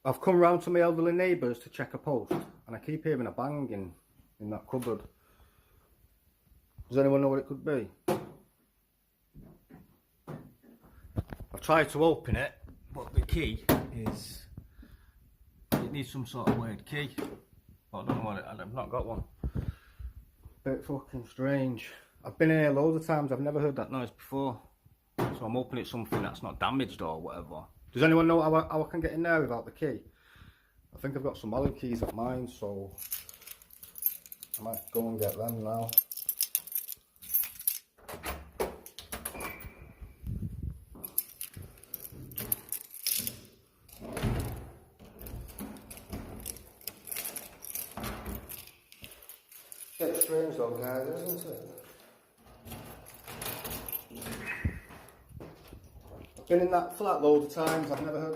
I've come round to my elderly neighbours to check a post, and I keep hearing a bang in that cupboard. Does anyone know what it could be? I've tried to open it, but the key is... it needs some sort of weird key. But I don't know what I've not got one. Bit fucking strange. I've been in here loads of times, I've never heard that noise before. So I'm hoping it's something that's not damaged or whatever. Does anyone know how I can get in there without the key? I think I've got some Allen keys at mine, so I might go and get them now. Bit strange though, guys, isn't it? I've been in that flat loads of times, I've never heard